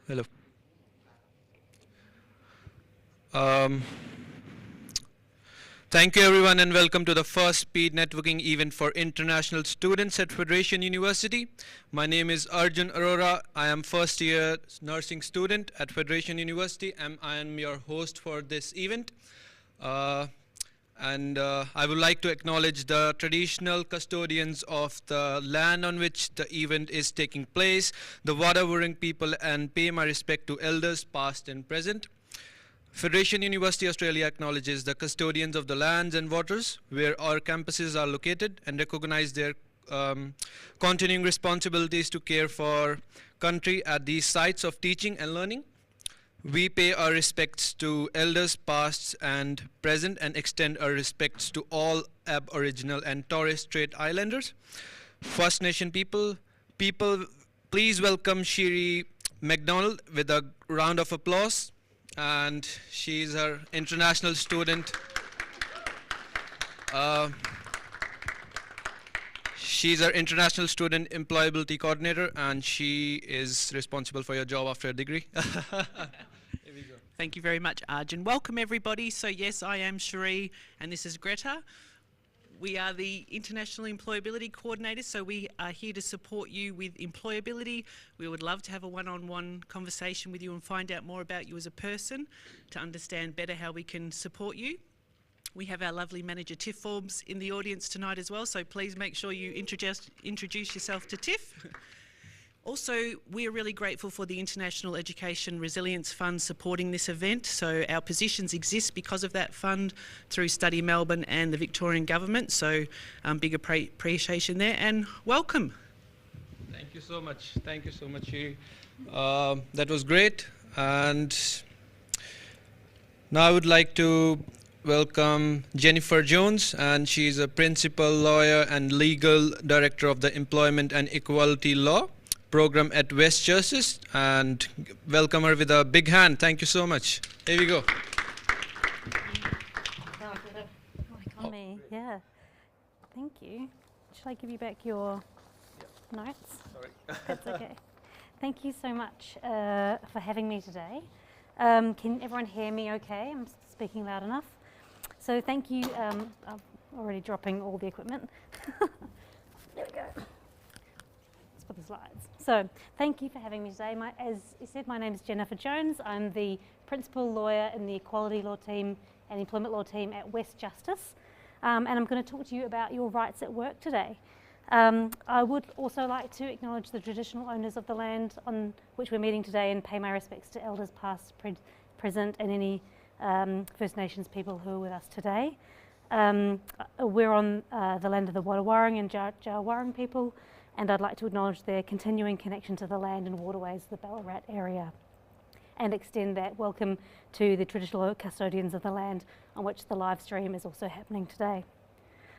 Hello. Um, Thank you everyone and welcome to the first speed networking event for international students at Federation University. My name is Arjun Arora. I am first year nursing student at Federation University and I am your host for this event. And I would like to acknowledge the traditional custodians of the land on which the event is taking place, the Wadawurrung people, and pay my respect to elders past and present. Federation University Australia acknowledges the custodians of the lands and waters where our campuses are located and recognize their continuing responsibilities to care for country at these sites of teaching and learning. We pay our respects to elders past and present and extend our respects to all Aboriginal and Torres Strait Islanders. First Nation people, please welcome Shiri McDonald with a round of applause. And she's our international student. She's our international student employability coordinator, and she is responsible for your job after a degree. Here we go. Thank you very much, Arjun. Welcome, everybody. So, yes, I am Cherie, and this is Greta. We are the International Employability Coordinators, so we are here to support you with employability. We would love to have a one-on-one conversation with you and find out more about you as a person to understand better how we can support you. We have our lovely manager Tiff Forbes in the audience tonight as well, so please make sure you introduce yourself to Tiff. Also, we are really grateful for the International Education Resilience Fund supporting this event. So our positions exist because of that fund through Study Melbourne and the Victorian Government. So big appreciation there, and welcome. Thank you so much. Thank you so much, Shiri. That was great. And now I would like to welcome Jennifer Jones, and she's a principal lawyer and legal director of the Employment and Equality Law program at West Justice, and welcome her with a big hand. Thank you so much. Here we go. On me, yeah. Thank you. Should I give you back your notes? Sorry. That's okay. Thank you so much for having me today. Can everyone hear me okay? I'm speaking loud enough. So thank you. I'm already dropping all the equipment. There we go. Let's put the slides. So thank you for having me today. As you said, my name is Jennifer Jones. I'm the principal lawyer in the Equality Law team and Employment Law team at West Justice. And I'm going to talk to you about your rights at work today. I would also like to acknowledge the traditional owners of the land on which we're meeting today and pay my respects to elders past, present, and any First Nations people who are with us today. We're on the land of the Wadawurrung and Jawarrung people, and I'd like to acknowledge their continuing connection to the land and waterways of the Ballarat area, and extend that welcome to the traditional custodians of the land on which the live stream is also happening today.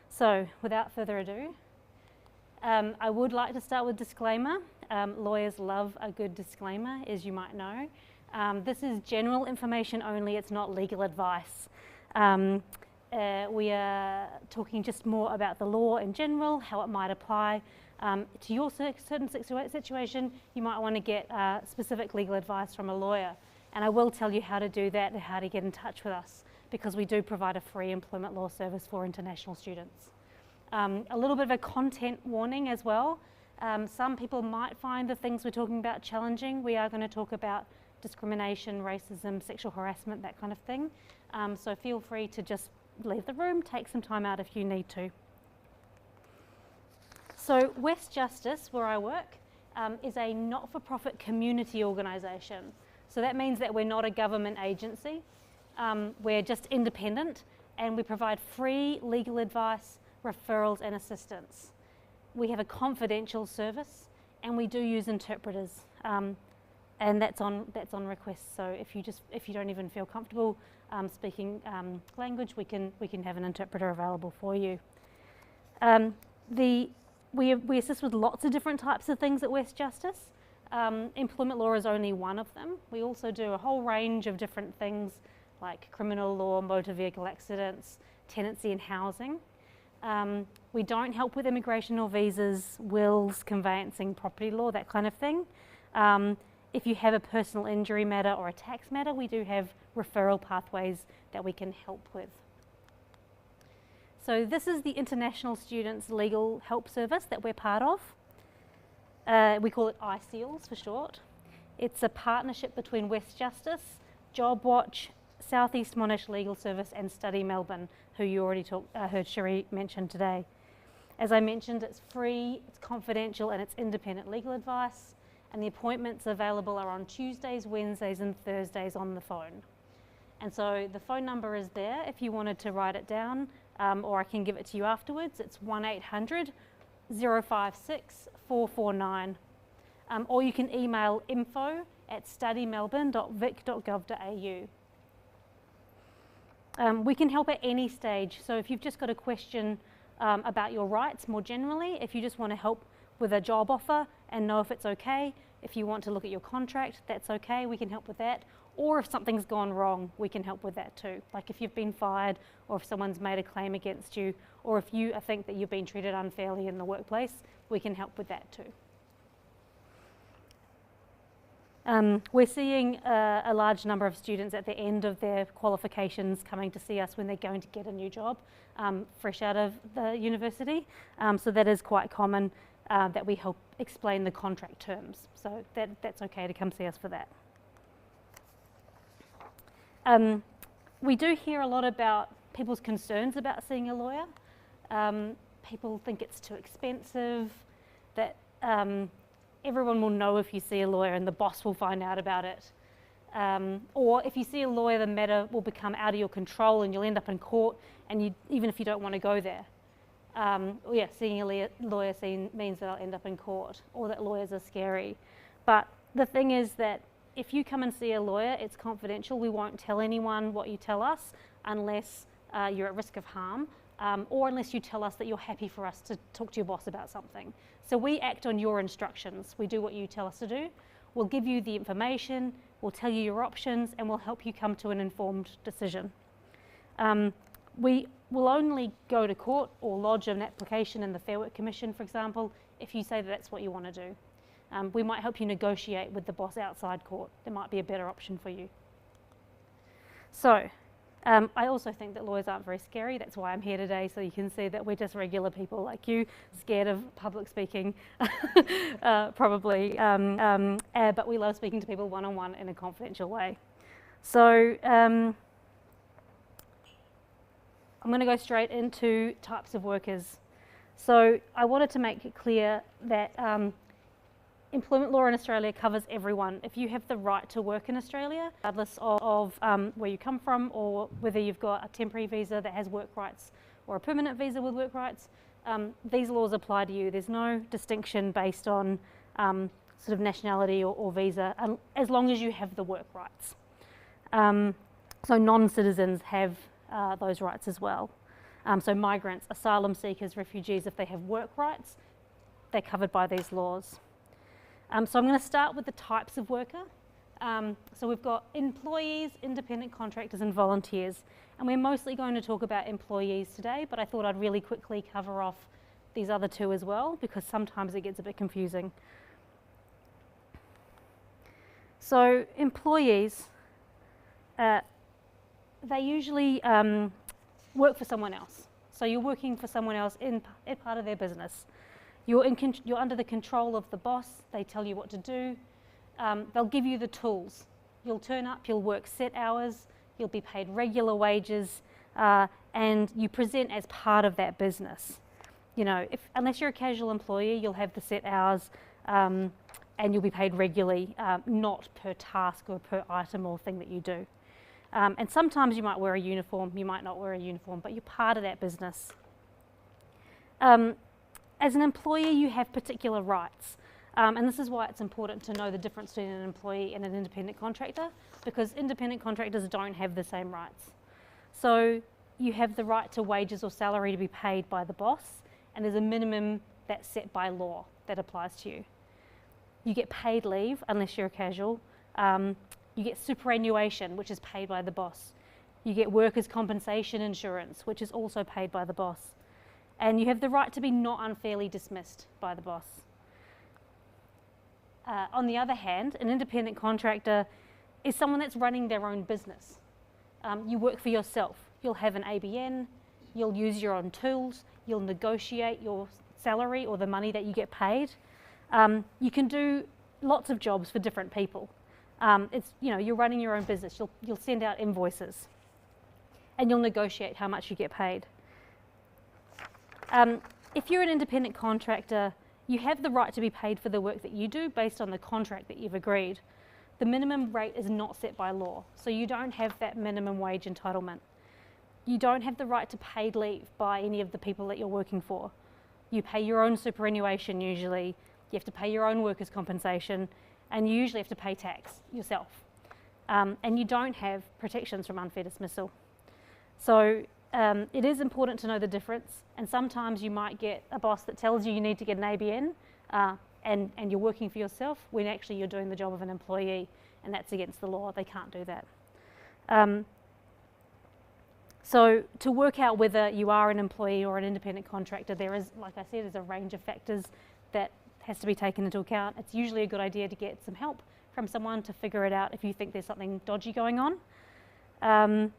So, without further ado, I would like to start with disclaimer. Lawyers love a good disclaimer, as you might know. This is general information only, it's not legal advice. We are talking just more about the law in general, how it might apply to your certain situation. You might want to get specific legal advice from a lawyer. And I will tell you how to do that and how to get in touch with us, because we do provide a free employment law service for international students. A little bit of a content warning as well. Some people might find the things we're talking about challenging. We are going to talk about discrimination, racism, sexual harassment, that kind of thing. So feel free to just leave the room, take some time out if you need to. So West Justice, where I work, is a not-for-profit community organisation. So that means that we're not a government agency. We're just independent, and we provide free legal advice, referrals and assistance. We have a confidential service, and we do use interpreters, and that's on request. So if you don't even feel comfortable speaking language, we can have an interpreter available for you. We assist with lots of different types of things at West Justice. Employment law is only one of them. We also do a whole range of different things like criminal law, motor vehicle accidents, tenancy and housing. We don't help with immigration or visas, wills, conveyancing, property law, that kind of thing. If you have a personal injury matter or a tax matter, we do have referral pathways that we can help with. So this is the International Students Legal Help Service that we're part of. We call it ISEALS for short. It's a partnership between West Justice, JobWatch, Southeast Monash Legal Service and Study Melbourne, who you already heard Cherie mention today. As I mentioned, it's free, it's confidential and it's independent legal advice, and the appointments available are on Tuesdays, Wednesdays and Thursdays on the phone. And so the phone number is there if you wanted to write it down, or I can give it to you afterwards. It's 1800 056 449. Or you can email info@studymelbourne.vic.gov.au. We can help at any stage. So if you've just got a question about your rights more generally, if you just want to help with a job offer and know if it's okay, if you want to look at your contract, that's okay, we can help with that. Or if something's gone wrong, we can help with that too. Like if you've been fired, or if someone's made a claim against you, or if you think that you've been treated unfairly in the workplace, we can help with that too. We're seeing a large number of students at the end of their qualifications coming to see us when they're going to get a new job, fresh out of the university. So that is quite common that we help explain the contract terms. So that's okay to come see us for that. We do hear a lot about people's concerns about seeing a lawyer. People think it's too expensive, that everyone will know if you see a lawyer and the boss will find out about it. Or if you see a lawyer, the matter will become out of your control and you'll end up in court, and even if you don't want to go there. Seeing a lawyer means that I'll end up in court, or that lawyers are scary. But the thing is that if you come and see a lawyer, it's confidential. We won't tell anyone what you tell us unless you're at risk of harm, or unless you tell us that you're happy for us to talk to your boss about something. So we act on your instructions. We do what you tell us to do. We'll give you the information, we'll tell you your options, and we'll help you come to an informed decision. We will only go to court or lodge an application in the Fair Work Commission, for example, if you say that that's what you want to do. We might help you negotiate with the boss outside court. There might be a better option for you. So, I also think that lawyers aren't very scary. That's why I'm here today, so you can see that we're just regular people like you, scared of public speaking, probably. But we love speaking to people one-on-one in a confidential way. So, I'm going to go straight into types of workers. So, I wanted to make it clear that employment law in Australia covers everyone. If you have the right to work in Australia, regardless of where you come from, or whether you've got a temporary visa that has work rights or a permanent visa with work rights, these laws apply to you. There's no distinction based on sort of nationality or visa, as long as you have the work rights. So non-citizens have those rights as well. So migrants, asylum seekers, refugees, if they have work rights, they're covered by these laws. So I'm going to start with the types of worker. So we've got employees, independent contractors and volunteers. And we're mostly going to talk about employees today, but I thought I'd really quickly cover off these other two as well, because sometimes it gets a bit confusing. So employees, they usually work for someone else. So you're working for someone else in part of their business. You're under the control of the boss. They tell you what to do. They'll give you the tools. You'll turn up, you'll work set hours, you'll be paid regular wages, and you present as part of that business. You know, unless you're a casual employee, you'll have the set hours, and you'll be paid regularly, not per task or per item or thing that you do. And sometimes you might wear a uniform, you might not wear a uniform, but you're part of that business. As an employer, you have particular rights. And this is why it's important to know the difference between an employee and an independent contractor, because independent contractors don't have the same rights. So you have the right to wages or salary to be paid by the boss, and there's a minimum that's set by law that applies to you. You get paid leave unless you're a casual. You get superannuation, which is paid by the boss. You get workers' compensation insurance, which is also paid by the boss. And you have the right to be not unfairly dismissed by the boss. On the other hand, an independent contractor is someone that's running their own business. You work for yourself. You'll have an ABN, you'll use your own tools, you'll negotiate your salary or the money that you get paid. You can do lots of jobs for different people. You're running your own business. You'll send out invoices, and you'll negotiate how much you get paid. If you're an independent contractor, you have the right to be paid for the work that you do based on the contract that you've agreed. The minimum rate is not set by law, so you don't have that minimum wage entitlement. You don't have the right to paid leave by any of the people that you're working for. You pay your own superannuation usually, you have to pay your own workers' compensation, and you usually have to pay tax yourself. And you don't have protections from unfair dismissal. So it is important to know the difference, and sometimes you might get a boss that tells you need to get an ABN, and you're working for yourself when actually you're doing the job of an employee, and that's against the law. They can't do that. So to work out whether you are an employee or an independent contractor, there is, like I said, there's a range of factors that has to be taken into account. It's usually a good idea to get some help from someone to figure it out if you think there's something dodgy going on. And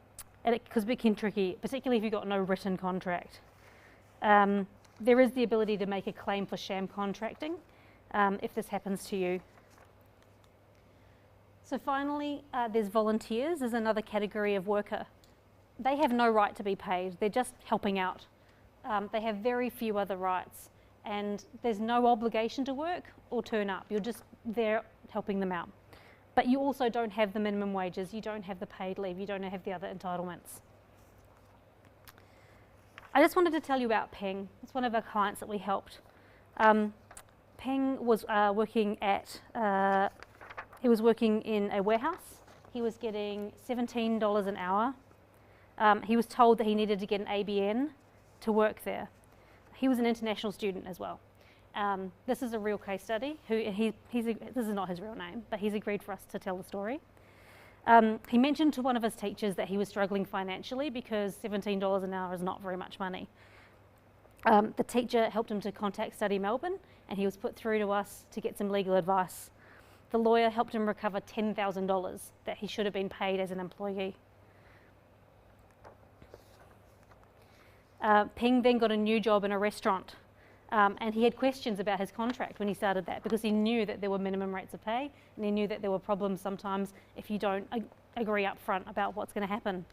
because it can be tricky, particularly if you've got no written contract. There is the ability to make a claim for sham contracting if this happens to you. So finally, there's volunteers. There's another category of worker. They have no right to be paid. They're just helping out. They have very few other rights, and there's no obligation to work or turn up. You're just there helping them out. But you also don't have the minimum wages, you don't have the paid leave, you don't have the other entitlements. I just wanted to tell you about Peng. It's one of our clients that we helped. Peng was working in a warehouse. He was getting $17 an hour. He was told that he needed to get an ABN to work there. He was an international student as well. This is a real case study. This is not his real name, but he's agreed for us to tell the story. He mentioned to one of his teachers that he was struggling financially because $17 an hour is not very much money. The teacher helped him to contact Study Melbourne, and he was put through to us to get some legal advice. The lawyer helped him recover $10,000 that he should have been paid as an employee. Peng then got a new job in a restaurant, and he had questions about his contract when he started that because he knew that there were minimum rates of pay, and he knew that there were problems sometimes if you don't agree up front about what's going to happen.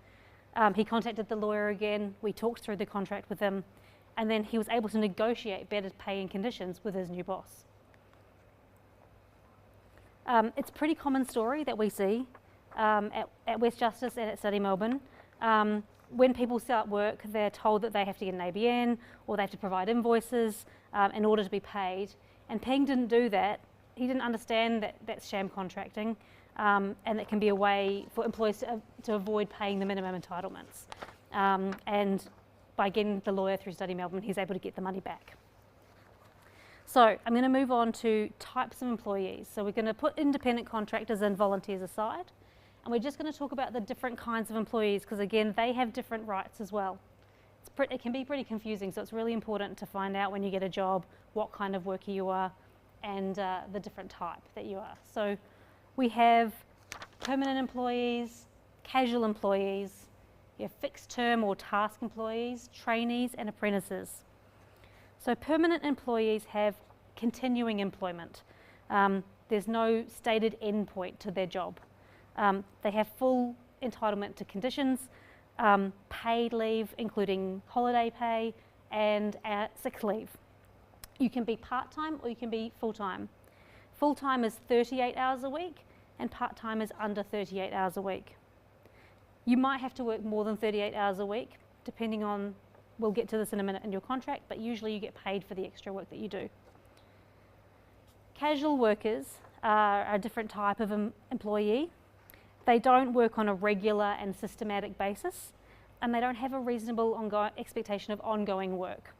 He contacted the lawyer again, we talked through the contract with him, and then he was able to negotiate better pay and conditions with his new boss. It's a pretty common story that we see at West Justice and at Study Melbourne. When people start work, they're told that they have to get an ABN or they have to provide invoices in order to be paid. And Peng didn't do that. He didn't understand that that's sham contracting, and it can be a way for employees to avoid paying the minimum entitlements. And by getting the lawyer through Study Melbourne, he's able to get the money back. So I'm going to move on to types of employees. So we're going to put independent contractors and volunteers aside. And we're just going to talk about the different kinds of employees because, again, they have different rights as well. It can be pretty confusing, so it's really important to find out when you get a job what kind of worker you are and the different type that you are. So we have permanent employees, casual employees, you have fixed term or task employees, trainees and apprentices. So permanent employees have continuing employment. There's no stated end point to their job. They have full entitlement to conditions, paid leave, including holiday pay and sick leave. You can be part-time or you can be full-time. Full-time is 38 hours a week and part-time is under 38 hours a week. You might have to work more than 38 hours a week, depending on, we'll get to this in a minute, in your contract, but usually you get paid for the extra work that you do. Casual workers are a different type of employee. They don't work on a regular and systematic basis, and they don't have a reasonable expectation of ongoing work.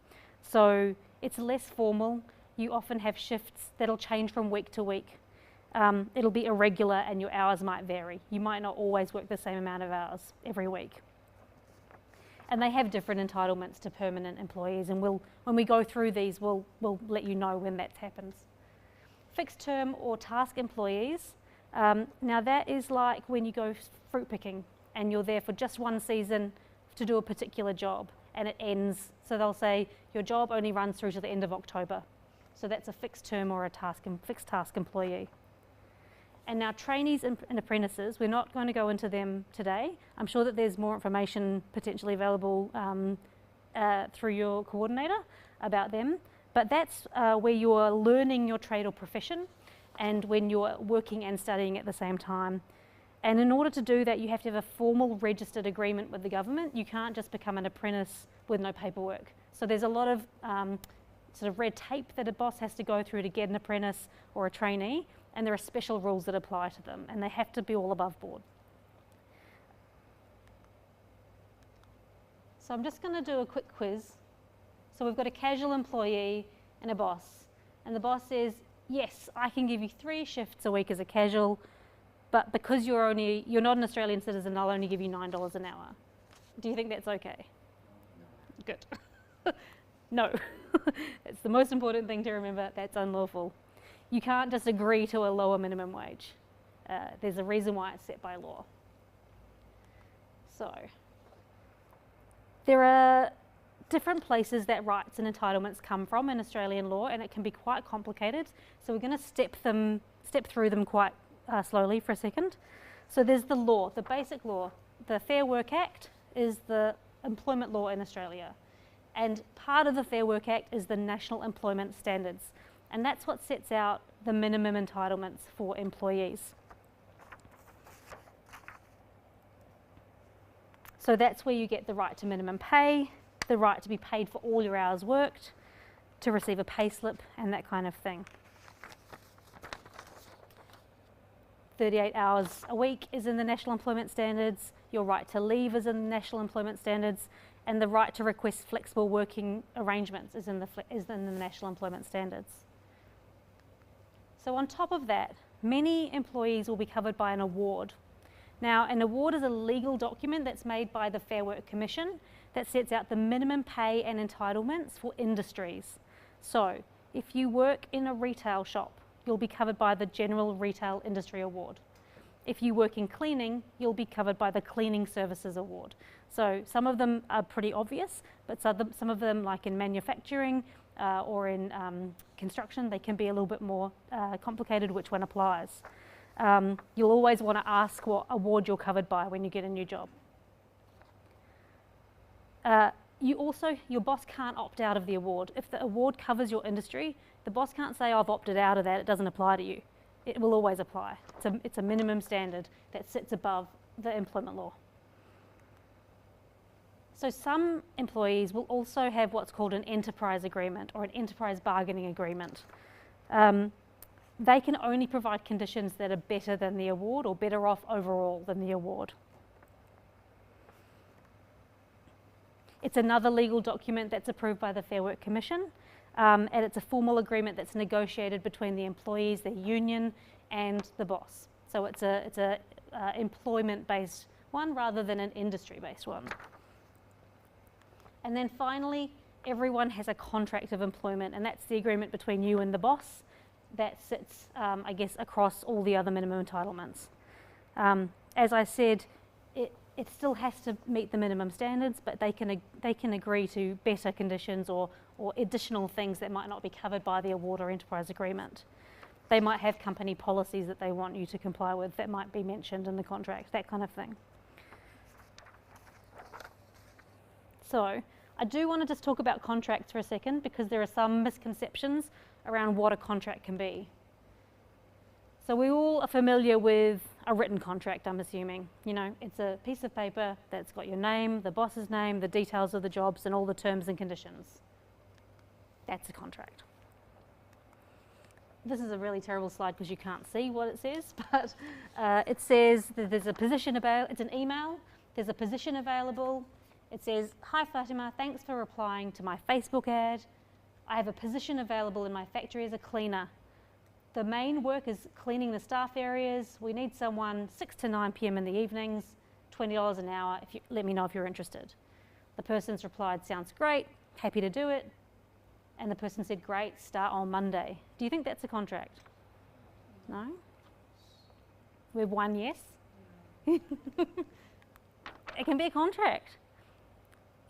So it's less formal. You often have shifts that'll change from week to week. It'll be irregular and your hours might vary. You might not always work the same amount of hours every week. And they have different entitlements to permanent employees, and when we go through these, we'll let you know when that happens. Fixed term or task employees, now that is like when you go fruit picking and you're there for just one season to do a particular job and it ends. So they'll say your job only runs through to the end of October. So that's a fixed term or a fixed task employee. And now trainees and apprentices, we're not going to go into them today. I'm sure that there's more information potentially available through your coordinator about them. But that's where you're learning your trade or profession and when you're working and studying at the same time. And in order to do that, you have to have a formal registered agreement with the government. You can't just become an apprentice with no paperwork. So there's a lot of sort of red tape that a boss has to go through to get an apprentice or a trainee, and there are special rules that apply to them, and they have to be all above board. So I'm just going to do a quick quiz. So we've got a casual employee and a boss, and the boss says, yes, I can give you 3 shifts a week as a casual, but because you're not an Australian citizen, I'll only give you $9 an hour. Do you think that's okay? No. Good. No. It's the most important thing to remember. That's unlawful. You can't just agree to a lower minimum wage. There's a reason why it's set by law. So there are different places that rights and entitlements come from in Australian law, and it can be quite complicated. So we're going to step through them quite slowly for a second. So there's the law, the basic law. The Fair Work Act is the employment law in Australia. And part of the Fair Work Act is the National Employment Standards. And that's what sets out the minimum entitlements for employees. So that's where you get the right to minimum pay, the right to be paid for all your hours worked, to receive a pay slip, and that kind of thing. 38 hours a week is in the National Employment Standards. Your right to leave is in the National Employment Standards. And the right to request flexible working arrangements is in the National Employment Standards. So on top of that, many employees will be covered by an award. Now, an award is a legal document that's made by the Fair Work Commission that sets out the minimum pay and entitlements for industries. So if you work in a retail shop, you'll be covered by the General Retail Industry Award. If you work in cleaning, you'll be covered by the Cleaning Services Award. So some of them are pretty obvious, but some of them, like in manufacturing or in construction, they can be a little bit more complicated which one applies. You'll always want to ask what award you're covered by when you get a new job. Your boss can't opt out of the award. If the award covers your industry, the boss can't say, I've opted out of that, it doesn't apply to you. It will always apply. It's a minimum standard that sits above the employment law. So some employees will also have what's called an enterprise agreement or an enterprise bargaining agreement. They can only provide conditions that are better than the award or better off overall than the award. It's another legal document that's approved by the Fair Work Commission. And it's a formal agreement that's negotiated between the employees, their union, and the boss. So it's a employment-based one rather than an industry-based one. And then finally, everyone has a contract of employment, and that's the agreement between you and the boss that sits, I guess, across all the other minimum entitlements. As I said, it still has to meet the minimum standards, but they can agree to better conditions or additional things that might not be covered by the award or enterprise agreement. They might have company policies that they want you to comply with that might be mentioned in the contract, that kind of thing. So I do want to just talk about contracts for a second because there are some misconceptions around what a contract can be. So we all are familiar with a written contract, I'm assuming. You know, it's a piece of paper that's got your name, the boss's name, the details of the jobs, and all the terms and conditions. That's a contract. This is a really terrible slide because you can't see what it says, but it says that there's a position available. It's an email. There's a position available. It says, "Hi Fatima, thanks for replying to my Facebook ad. I have a position available in my factory as a cleaner. The main work is cleaning the staff areas. We need someone 6 to 9 p.m. in the evenings, $20 an hour. Let me know if you're interested." The person's replied, "Sounds great, happy to do it." And the person said, "Great, start on Monday." Do you think that's a contract? No? We have one yes. It can be a contract.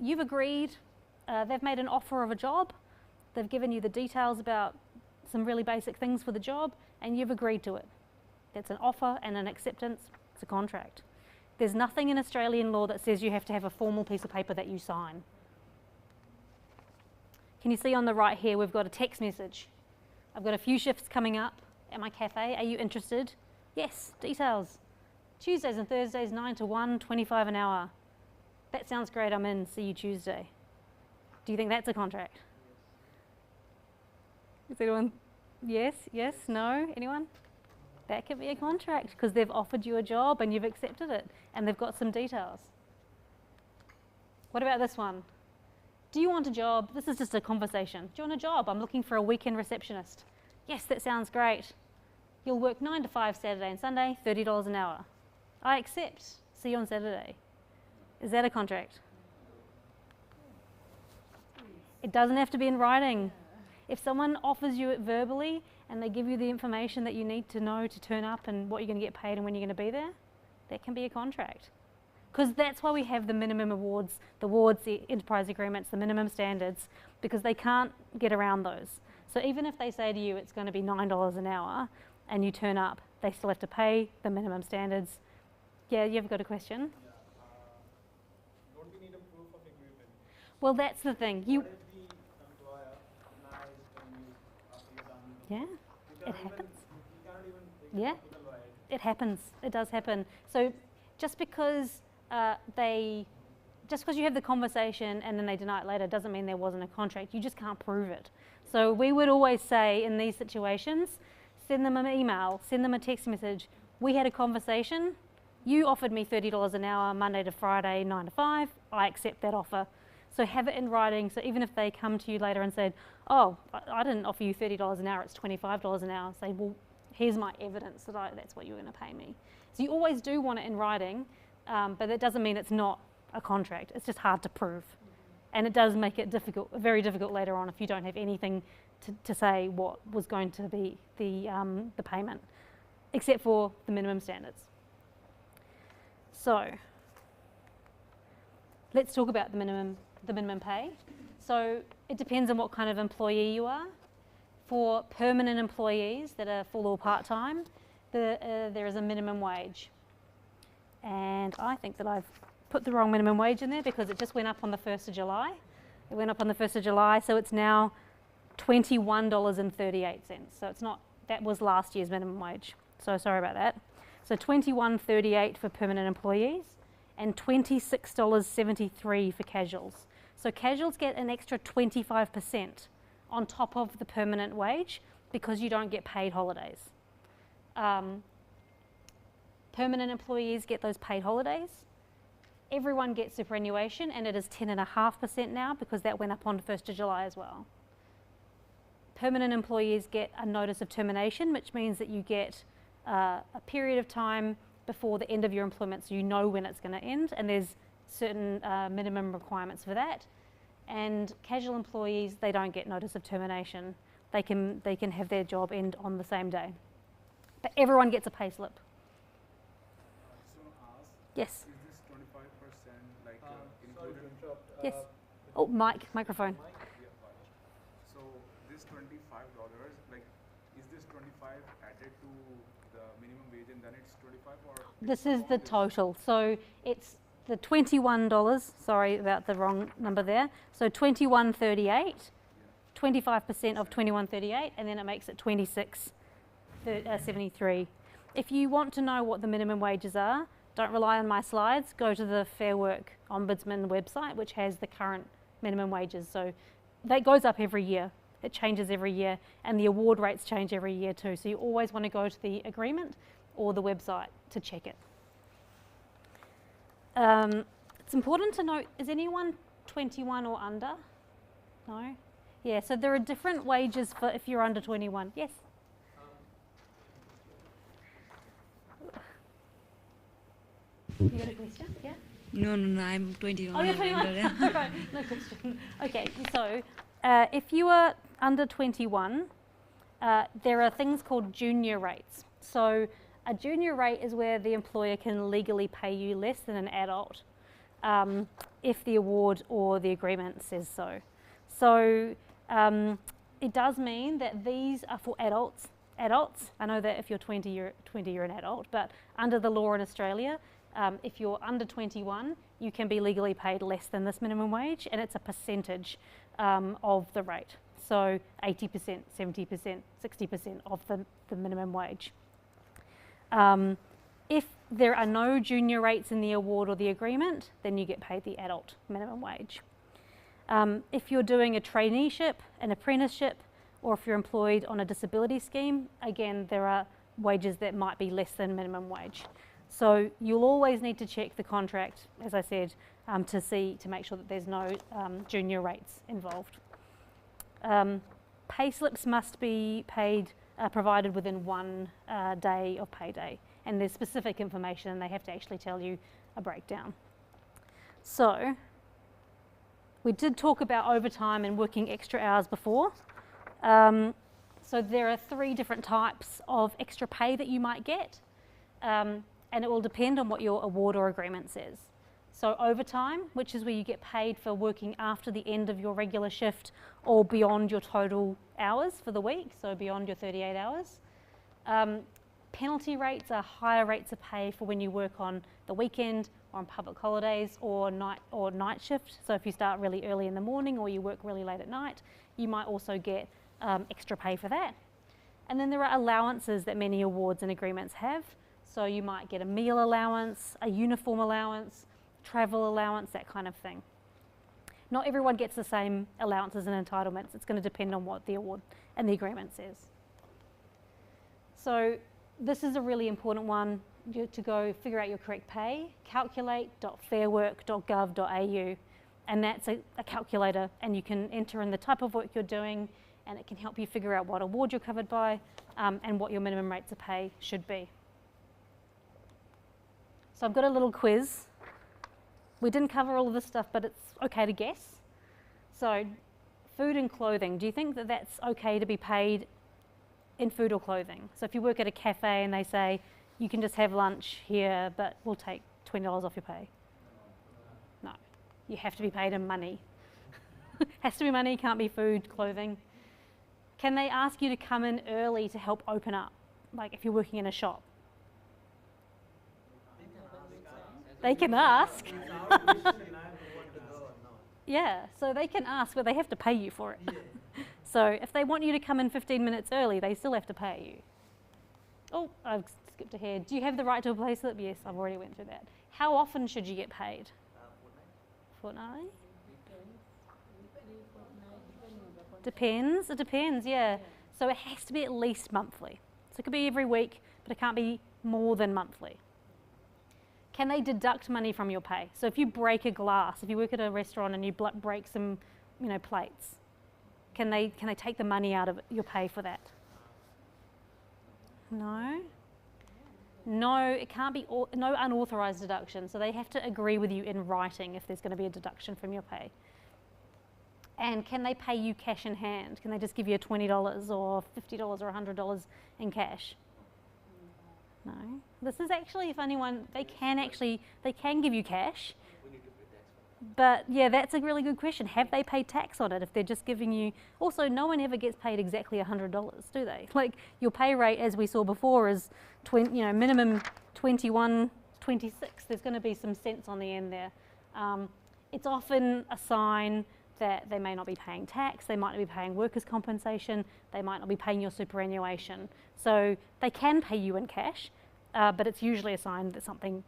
You've agreed, they've made an offer of a job, they've given you the details about some really basic things for the job, and you've agreed to it. That's an offer and an acceptance, it's a contract. There's nothing in Australian law that says you have to have a formal piece of paper that you sign. Can you see on the right here, we've got a text message. I've got a few shifts coming up at my cafe, are you interested? Yes, details. Tuesdays and Thursdays, 9 to 1, 25 an hour. That sounds great, I'm in, see you Tuesday. Do you think that's a contract? Is anyone? Yes, yes, no, anyone? That could be a contract because they've offered you a job and you've accepted it and they've got some details. What about this one? Do you want a job? This is just a conversation. Do you want a job? I'm looking for a weekend receptionist. Yes, that sounds great. You'll work 9 to 5 Saturday and Sunday, $30 an hour. I accept. See you on Saturday. Is that a contract? It doesn't have to be in writing. If someone offers you it verbally and they give you the information that you need to know to turn up and what you're going to get paid and when you're going to be there, that can be a contract. Because that's why we have the minimum awards, the enterprise agreements, the minimum standards, because they can't get around those. So even if they say to you it's going to be $9 an hour and you turn up, they still have to pay the minimum standards. Yeah, you've got a question? Don't we need a proof of agreement? Well, that's the thing. What if the employer denies when you after you're done? Yeah, it happens. You cannot even Yeah, to the lawyer. it happens. It does happen. So just because you have the conversation and then they deny it later doesn't mean there wasn't a contract. You just can't prove it. So we would always say in these situations, send them an email, send them a text message. We had a conversation. You offered me $30 an hour, Monday to Friday, 9 to 5. I accept that offer. So have it in writing. So even if they come to you later and said, oh, I didn't offer you $30 an hour, it's $25 an hour. Say, well, here's my evidence that that's what you're going to pay me. So you always do want it in writing, but that doesn't mean it's not a contract. It's just hard to prove. And it does make it difficult, very difficult later on if you don't have anything to say what was going to be the payment, except for the minimum standards. So let's talk about the minimum pay. So it depends on what kind of employee you are. For permanent employees that are full or part-time, there is a minimum wage. And I think that I've put the wrong minimum wage in there because it just went up on the 1st of July. It went up on the 1st of July, so it's now $21.38. So it's not, that was last year's minimum wage. So sorry about that. So $21.38 for permanent employees and $26.73 for casuals. So casuals get an extra 25% on top of the permanent wage because you don't get paid holidays. Permanent employees get those paid holidays. Everyone gets superannuation and it is 10.5% now because that went up on 1st of July as well. Permanent employees get a notice of termination, which means that you get a period of time before the end of your employment, so you know when it's going to end, and there's certain minimum requirements for that. And casual employees, they don't get notice of termination. They can have their job end on the same day. But everyone gets a pay slip. Yes. Is this 25% like included? Sorry to interrupt. Yes. Oh, microphone. So this $25, like, is this 25 added to the minimum wage and then it's 25 or? This is the total. So it's the $21. Sorry about the wrong number there. So $21.38, 25% of $21.38, and then it makes it $26.73. If you want to know what the minimum wages are, don't rely on my slides. Go to the Fair Work Ombudsman website, which has the current minimum wages. So that goes up every year. It changes every year, and the award rates change every year too. So you always want to go to the agreement or the website to check it. It's important to note, is anyone 21 or under? No? Yeah, so there are different wages for if you're under 21. Yes? You got a question? Yeah? No, I'm 21. Oh, you're and 21. under, yeah. Right, no question. Okay, so if you are under 21, there are things called junior rates. So a junior rate is where the employer can legally pay you less than an adult if the award or the agreement says so. So it does mean that these are for adults. I know that if you're 20, you're an adult, but under the law in Australia, if you're under 21, you can be legally paid less than this minimum wage, and it's a percentage of the rate. So 80%, 70%, 60% of the minimum wage. If there are no junior rates in the award or the agreement, then you get paid the adult minimum wage. If you're doing a traineeship, an apprenticeship, or if you're employed on a disability scheme, again, there are wages that might be less than minimum wage. So you'll always need to check the contract, as I said, to make sure that there's no junior rates involved. Pay slips must be provided within 1 day of payday, and there's specific information, and they have to actually tell you a breakdown. So we did talk about overtime and working extra hours before. So there are 3 different types of extra pay that you might get, and it will depend on what your award or agreement says. So overtime, which is where you get paid for working after the end of your regular shift or beyond your total hours for the week, so beyond your 38 hours. Penalty rates are higher rates of pay for when you work on the weekend or on public holidays or night shift. So if you start really early in the morning or you work really late at night, you might also get extra pay for that. And then there are allowances that many awards and agreements have. So you might get a meal allowance, a uniform allowance, travel allowance, that kind of thing. Not everyone gets the same allowances and entitlements. It's going to depend on what the award and the agreement says. So this is a really important one to go figure out your correct pay. Calculate.fairwork.gov.au, and that's a calculator, and you can enter in the type of work you're doing, and it can help you figure out what award you're covered by and what your minimum rates of pay should be. So I've got a little quiz. We didn't cover all of this stuff, but it's okay to guess. So food and clothing, do you think that that's okay to be paid in food or clothing? So if you work at a cafe and they say, you can just have lunch here, but we'll take $20 off your pay. No, you have to be paid in money. Has to be money, can't be food, clothing. Can they ask you to come in early to help open up? Like if you're working in a shop? They can ask. Yeah, so they can ask, but they have to pay you for it. So if they want you to come in 15 minutes early, they still have to pay you. Oh, I've skipped ahead. Do you have the right to a pay slip? Yes, I've already went through that. How often should you get paid? Fortnightly? Depends. It depends, yeah. So it has to be at least monthly. So it could be every week, but it can't be more than monthly. Can they deduct money from your pay? So if you break a glass, if you work at a restaurant and you break some, plates, can they take the money out of your pay for that? No? No, it can't be, no unauthorised deduction. So they have to agree with you in writing if there's going to be a deduction from your pay. And can they pay you cash in hand? Can they just give you $20 or $50 or $100 in cash? No. This is actually, if anyone, they can give you cash. But yeah, that's a really good question. Have they paid tax on it if they're just giving you, also no one ever gets paid exactly $100, do they? Like your pay rate, as we saw before, is minimum 21, 26. There's going to be some cents on the end there. It's often a sign that they may not be paying tax, they might not be paying workers' compensation, they might not be paying your superannuation. So they can pay you in cash, but it's usually a sign that something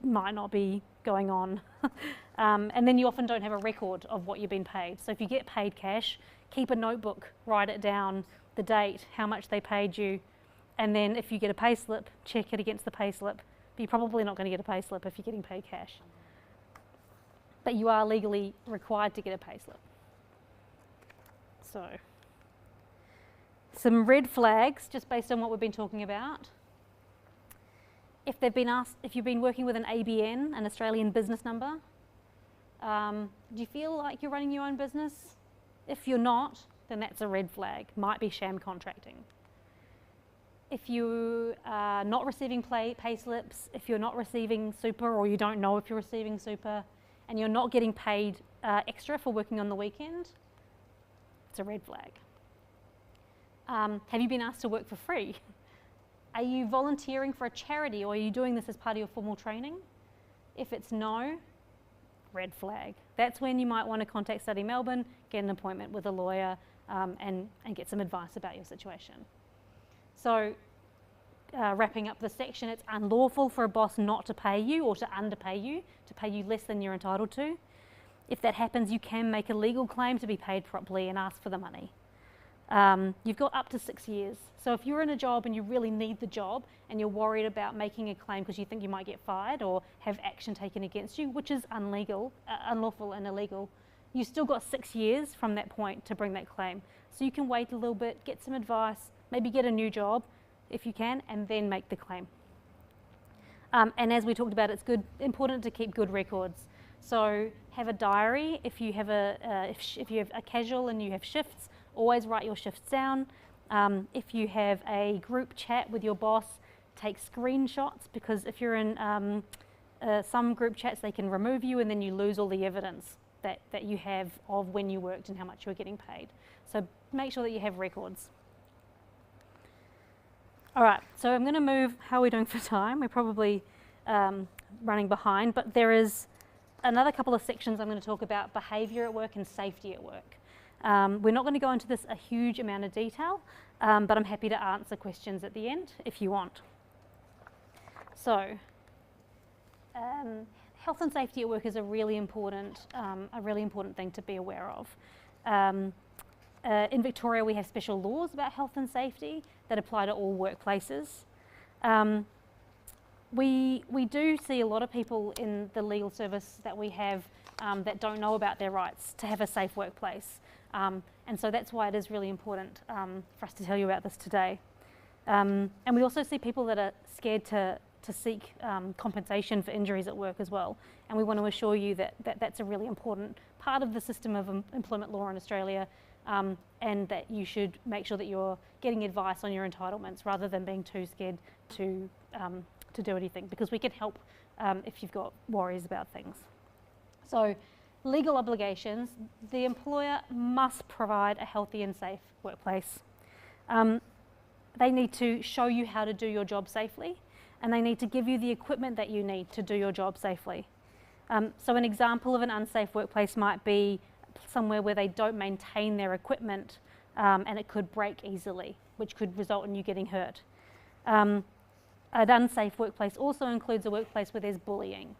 might not be going on. And then you often don't have a record of what you've been paid. So if you get paid cash, keep a notebook, write it down, the date, how much they paid you, and then if you get a pay slip, check it against the pay slip. But you're probably not going to get a pay slip if you're getting paid cash. But you are legally required to get a pay slip. So, some red flags, just based on what we've been talking about. If they've been asked, if you've been working with an ABN, an Australian business number, do you feel like you're running your own business? If you're not, then that's a red flag. Might be sham contracting. if you are not receiving pay slips, if you're not receiving super or you don't know if you're receiving super, and you're not getting paid extra for working on the weekend, it's a red flag. Have you been asked to work for free? Are you volunteering for a charity, or are you doing this as part of your formal training? If it's no, red flag. That's when you might want to contact Study Melbourne, get an appointment with a lawyer, and get some advice about your situation. So, wrapping up the section, it's unlawful for a boss not to pay you or to underpay you, to pay you less than you're entitled to. If that happens, you can make a legal claim to be paid properly and ask for the money. You've got up to 6 years. So if you're in a job and you really need the job and you're worried about making a claim because you think you might get fired or have action taken against you, which is unlawful and illegal, you've still got 6 years from that point to bring that claim. So you can wait a little bit, get some advice, maybe get a new job if you can, and then make the claim. And as we talked about, it's important to keep good records. So have a diary. If you have if you have a casual and you have shifts, always write your shifts down. If you have a group chat with your boss, take screenshots, because if you're in some group chats, they can remove you and then you lose all the evidence that you have of when you worked and how much you were getting paid. So make sure that you have records. All right, so I'm going to move. How are we doing for time? We're probably running behind, but there is another couple of sections I'm going to talk about: behaviour at work and safety at work. We're not going to go into this a huge amount of detail, but I'm happy to answer questions at the end if you want. So, health and safety at work is a really important thing to be aware of. In Victoria, we have special laws about health and safety that apply to all workplaces. We do see a lot of people in the legal service that we have that don't know about their rights to have a safe workplace. And so that's why it is really important for us to tell you about this today. And we also see people that are scared to seek compensation for injuries at work as well. And we want to assure you that that's a really important part of the system of employment law in Australia, and that you should make sure that you're getting advice on your entitlements rather than being too scared to do anything, because we can help if you've got worries about things. So, legal obligations: the employer must provide a healthy and safe workplace. They need to show you how to do your job safely, and they need to give you the equipment that you need to do your job safely. So an example of an unsafe workplace might be somewhere where they don't maintain their equipment, and it could break easily, which could result in you getting hurt. An unsafe workplace also includes a workplace where there's bullying.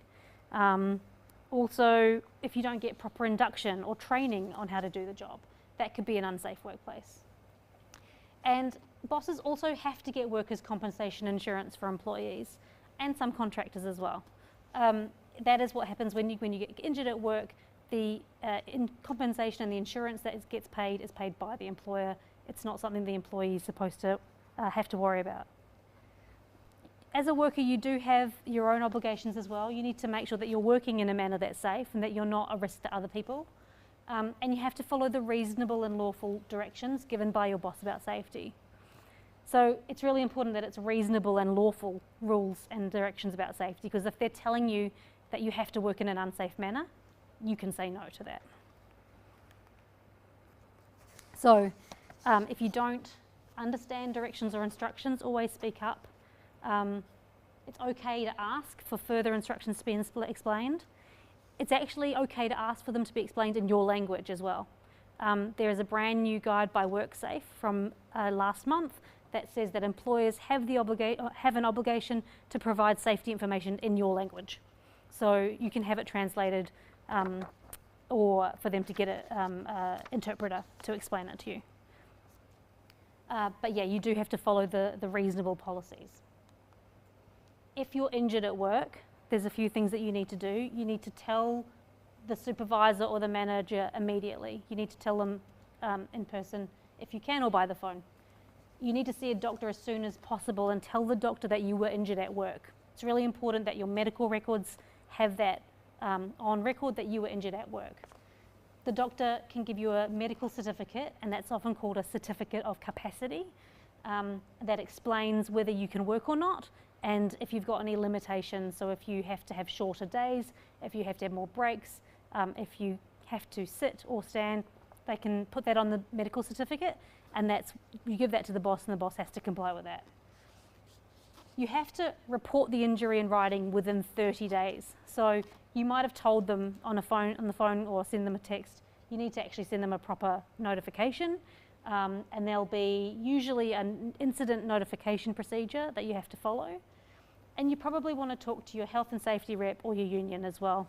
Also, if you don't get proper induction or training on how to do the job, that could be an unsafe workplace. And bosses also have to get workers' compensation insurance for employees, and some contractors as well. That is what happens when you get injured at work. The compensation and the insurance that gets paid is paid by the employer. It's not something the employee is supposed to have to worry about. As a worker, you do have your own obligations as well. You need to make sure that you're working in a manner that's safe and that you're not a risk to other people. And you have to follow the reasonable and lawful directions given by your boss about safety. So it's really important that it's reasonable and lawful rules and directions about safety, because if they're telling you that you have to work in an unsafe manner, you can say no to that. So if you don't understand directions or instructions, always speak up. It's okay to ask for further instructions to be explained. It's actually okay to ask for them to be explained in your language as well. There is a brand new guide by WorkSafe from last month that says that employers have an obligation to provide safety information in your language. So you can have it translated, or for them to get an interpreter to explain it to you. But yeah, you do have to follow the reasonable policies. If you're injured at work, there's a few things that you need to do. You need to tell the supervisor or the manager immediately. You need to tell them in person if you can, or by the phone. You need to see a doctor as soon as possible and tell the doctor that you were injured at work. It's really important that your medical records have that on record that you were injured at work. The doctor can give you a medical certificate, and that's often called a certificate of capacity. that explains whether you can work or not, and if you've got any limitations. So if you have to have shorter days, if you have to have more breaks, if you have to sit or stand, they can put that on the medical certificate, and you give that to the boss, and the boss has to comply with that. You have to report the injury in writing within 30 days. So you might have told them on the phone or send them a text. You need to actually send them a proper notification, and there'll be usually an incident notification procedure that you have to follow. And you probably want to talk to your health and safety rep or your union as well.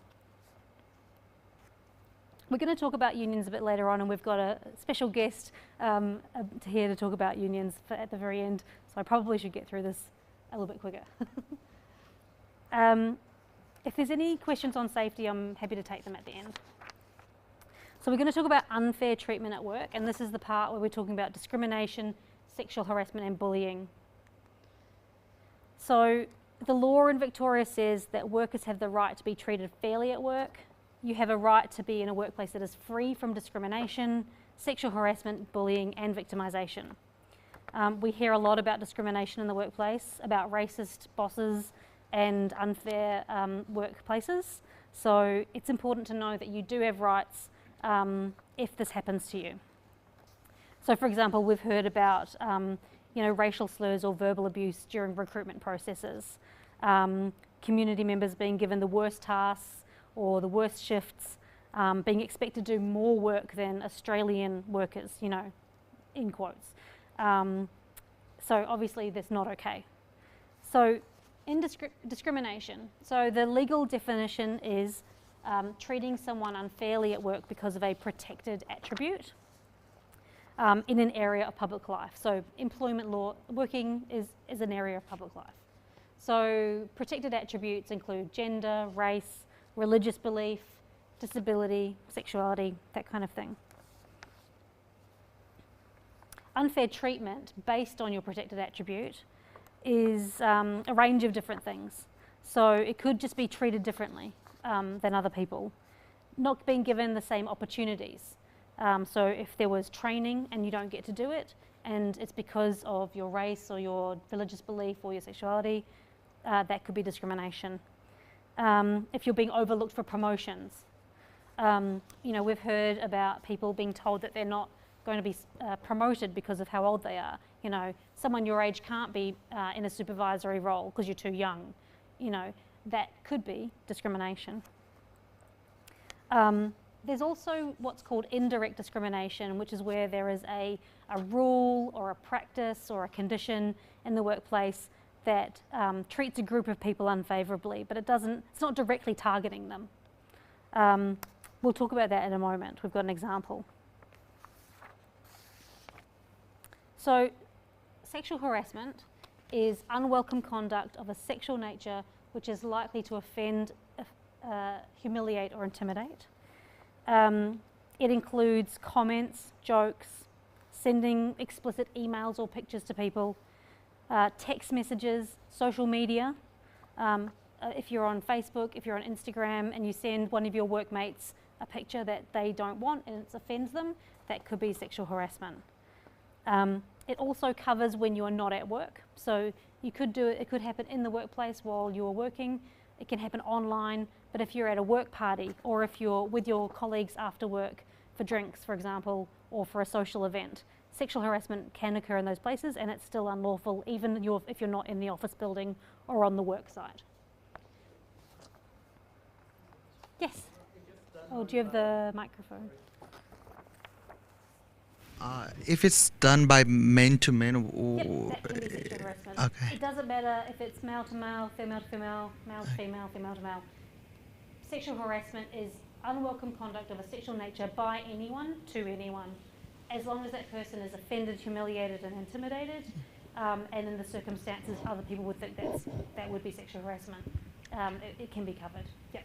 We're going to talk about unions a bit later on, and we've got a special guest here to talk about unions at the very end, so I probably should get through this a little bit quicker. If there's any questions on safety, I'm happy to take them at the end. So we're going to talk about unfair treatment at work, and this is the part where we're talking about discrimination, sexual harassment and bullying. So the law in Victoria says that workers have the right to be treated fairly at work. You have a right to be in a workplace that is free from discrimination, sexual harassment, bullying and victimisation. We hear a lot about discrimination in the workplace, about racist bosses and unfair workplaces. So it's important to know that you do have rights if this happens to you. So for example, we've heard about racial slurs or verbal abuse during recruitment processes, community members being given the worst tasks or the worst shifts, being expected to do more work than Australian workers, in quotes. So obviously that's not okay. So in discrimination, so the legal definition is treating someone unfairly at work because of a protected attribute in an area of public life. So employment law, working is an area of public life. So protected attributes include gender, race, religious belief, disability, sexuality, that kind of thing. Unfair treatment based on your protected attribute is a range of different things. So it could just be treated differently than other people, not being given the same opportunities. So if there was training and you don't get to do it, and it's because of your race or your religious belief or your sexuality, that could be discrimination. If you're being overlooked for promotions, we've heard about people being told that they're not going to be promoted because of how old they are. Someone your age can't be in a supervisory role because you're too young. That could be discrimination. There's also what's called indirect discrimination, which is where there is a rule or a practice or a condition in the workplace that treats a group of people unfavourably, but it's not directly targeting them. We'll talk about that in a moment. We've got an example. So, sexual harassment is unwelcome conduct of a sexual nature which is likely to offend, humiliate or intimidate. It includes comments, jokes, sending explicit emails or pictures to people, text messages, social media. If you're on Facebook, if you're on Instagram and you send one of your workmates a picture that they don't want and it offends them, that could be sexual harassment. It also covers when you are not at work. So it could happen in the workplace while you're working. It can happen online, but if you're at a work party or if you're with your colleagues after work for drinks, for example, or for a social event, sexual harassment can occur in those places and it's still unlawful even if you're not in the office building or on the work site. Yes? Oh, do you have the microphone? If it's done by men to men, Yep, that can be sexual harassment. Okay. It doesn't matter if it's male to male, female to female, male to female, female to male. Sexual harassment is unwelcome conduct of a sexual nature by anyone to anyone, as long as that person is offended, humiliated and intimidated, and in the circumstances other people would think that would be sexual harassment. It can be covered. Yeah.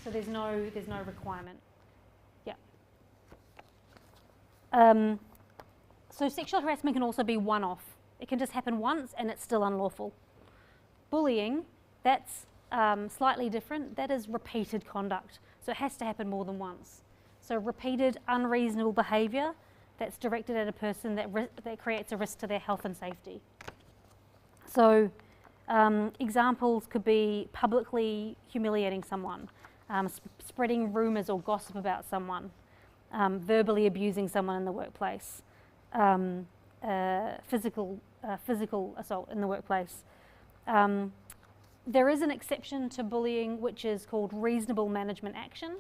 So there's no requirement. Yeah. So sexual harassment can also be one-off. It can just happen once and it's still unlawful. Bullying, that's slightly different. That is repeated conduct. So it has to happen more than once. So repeated unreasonable behaviour that's directed at a person that creates a risk to their health and safety. So examples could be publicly humiliating someone, spreading rumours or gossip about someone, verbally abusing someone in the workplace, physical assault in the workplace. There is an exception to bullying, which is called reasonable management action.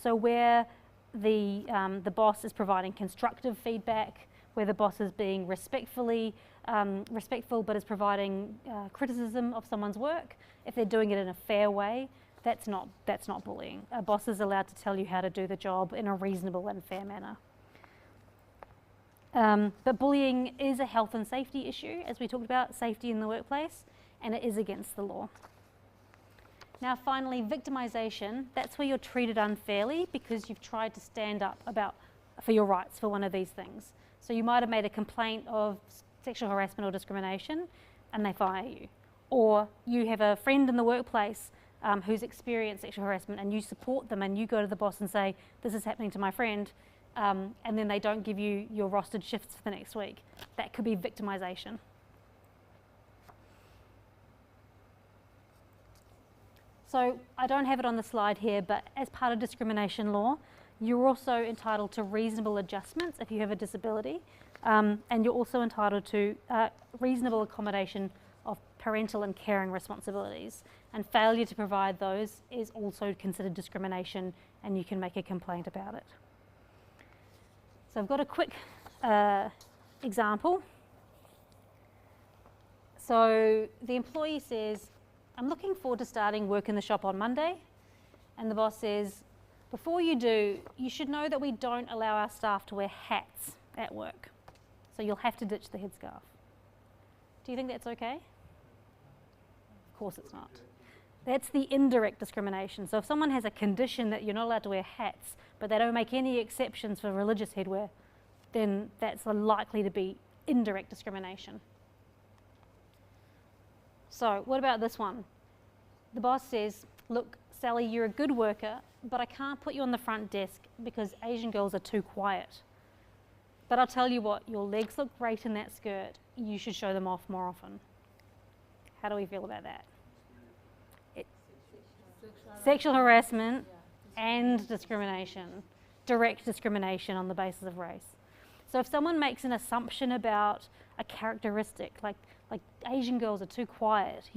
So where the boss is providing constructive feedback, where the boss is being respectful but is providing criticism of someone's work, if they're doing it in a fair way, that's not bullying. A boss is allowed to tell you how to do the job in a reasonable and fair manner. But bullying is a health and safety issue, as we talked about, safety in the workplace, and it is against the law. Now finally, victimisation, that's where you're treated unfairly because you've tried to stand up for your rights for one of these things. So you might have made a complaint of sexual harassment or discrimination and they fire you. Or you have a friend in the workplace who's experienced sexual harassment and you support them and you go to the boss and say, this is happening to my friend, and then they don't give you your rostered shifts for the next week. That could be victimisation. So I don't have it on the slide here, but as part of discrimination law, you're also entitled to reasonable adjustments if you have a disability, and you're also entitled to reasonable accommodation of parental and caring responsibilities. And failure to provide those is also considered discrimination, and you can make a complaint about it. So I've got a quick example. So the employee says, I'm looking forward to starting work in the shop on Monday. And the boss says, before you do, you should know that we don't allow our staff to wear hats at work. So you'll have to ditch the headscarf. Do you think that's okay? Of course it's not. That's the indirect discrimination. So if someone has a condition that you're not allowed to wear hats, but they don't make any exceptions for religious headwear, then that's likely to be indirect discrimination. So what about this one? The boss says, look, Sally, you're a good worker, but I can't put you on the front desk because Asian girls are too quiet. But I'll tell you what, your legs look great in that skirt. You should show them off more often. How do we feel about that? Sexual harassment and discrimination, direct discrimination on the basis of race. So if someone makes an assumption about a characteristic, like Asian girls are too quiet,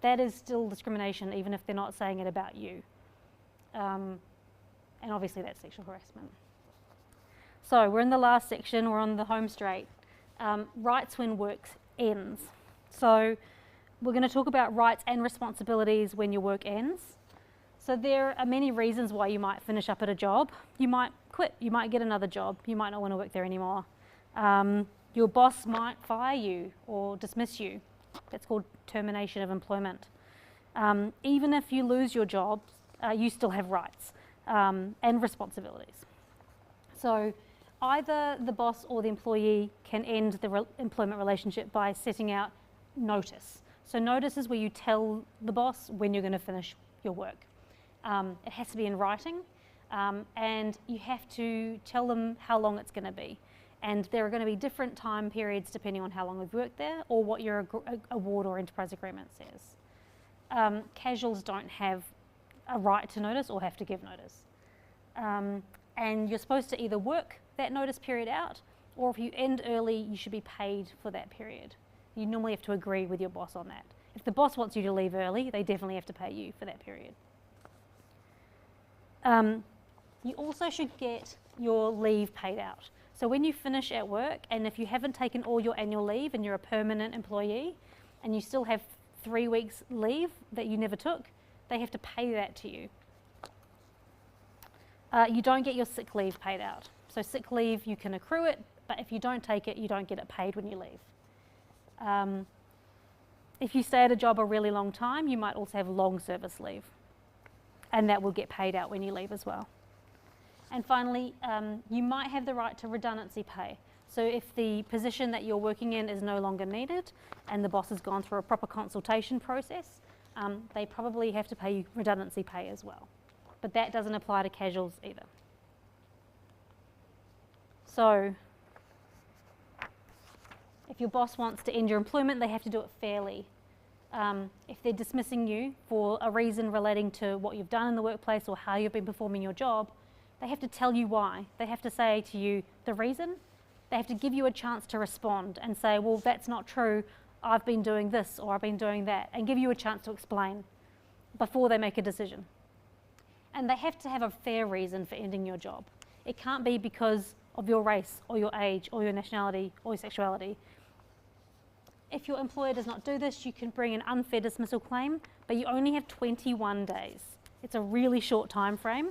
that is still discrimination even if they're not saying it about you. And obviously that's sexual harassment. So we're in the last section, we're on the home straight. Rights when work ends. So we're going to talk about rights and responsibilities when your work ends. So there are many reasons why you might finish up at a job. You might quit, you might get another job, you might not want to work there anymore. Your boss might fire you or dismiss you. That's called termination of employment. Even if you lose your job, you still have rights and responsibilities. So either the boss or the employee can end the employment relationship by setting out notice. So notice is where you tell the boss when you're going to finish your work. It has to be in writing, and you have to tell them how long it's going to be. And there are going to be different time periods depending on how long you've worked there or what your award or enterprise agreement says. Casuals don't have a right to notice or have to give notice. And you're supposed to either work that notice period out, or if you end early, you should be paid for that period. You normally have to agree with your boss on that. If the boss wants you to leave early, they definitely have to pay you for that period. You also should get your leave paid out. So when you finish at work, and if you haven't taken all your annual leave and you're a permanent employee, and you still have 3 weeks leave that you never took, they have to pay that to you. You don't get your sick leave paid out. So sick leave, you can accrue it, but if you don't take it, you don't get it paid when you leave. If you stay at a job a really long time, you might also have long service leave, and that will get paid out when you leave as well. And finally, you might have the right to redundancy pay. So if the position that you're working in is no longer needed and the boss has gone through a proper consultation process, they probably have to pay you redundancy pay as well. But that doesn't apply to casuals either. So if your boss wants to end your employment, they have to do it fairly. If they're dismissing you for a reason relating to what you've done in the workplace or how you've been performing your job, they have to tell you why. They have to say to you the reason. They have to give you a chance to respond and say, well, that's not true. I've been doing this or I've been doing that, and give you a chance to explain before they make a decision. And they have to have a fair reason for ending your job. It can't be because of your race or your age or your nationality or your sexuality. If your employer does not do this, you can bring an unfair dismissal claim, but you only have 21 days. It's a really short time frame.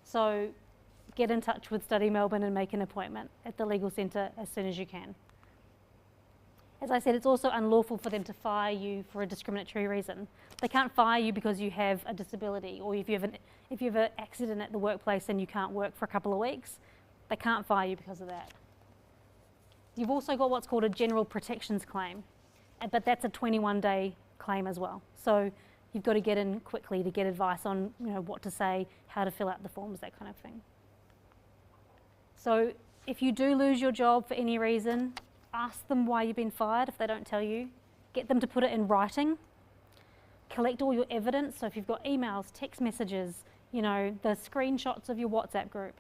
So get in touch with Study Melbourne and make an appointment at the legal centre as soon as you can. As I said, it's also unlawful for them to fire you for a discriminatory reason. They can't fire you because you have a disability, or if you have an accident at the workplace and you can't work for a couple of weeks, they can't fire you because of that. You've also got what's called a general protections claim, but that's a 21-day claim as well. So you've got to get in quickly to get advice on, what to say, how to fill out the forms, that kind of thing. So if you do lose your job for any reason, ask them why you've been fired if they don't tell you. Get them to put it in writing. Collect all your evidence. So if you've got emails, text messages, the screenshots of your WhatsApp group.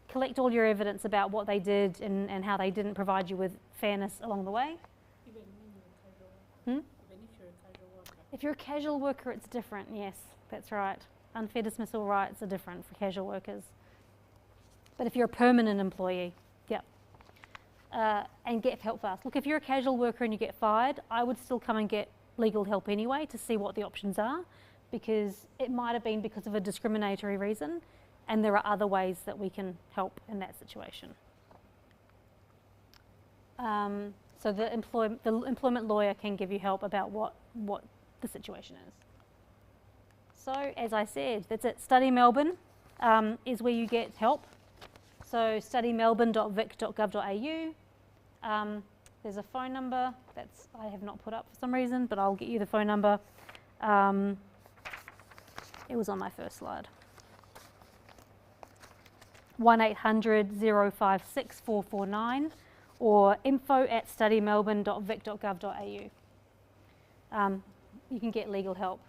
Collect all your evidence about what they did and how they didn't provide you with fairness along the way. Even when you're a casual worker. Even if you're a casual worker. If you're a casual worker, it's different, yes, that's right. Unfair dismissal rights are different for casual workers. But if you're a permanent employee, yep. And get help fast. Look, if you're a casual worker and you get fired, I would still come and get legal help anyway to see what the options are, because it might have been because of a discriminatory reason, and there are other ways that we can help in that situation. So the employment lawyer can give you help about what the situation is. So as I said, that's it. Study Melbourne is where you get help. So studymelbourne.vic.gov.au. There's a phone number that's I have not put up for some reason, but I'll get you the phone number. It was on my first slide. 1-800-056-449 or info@studymelbourne.vic.gov.au. You can get legal help.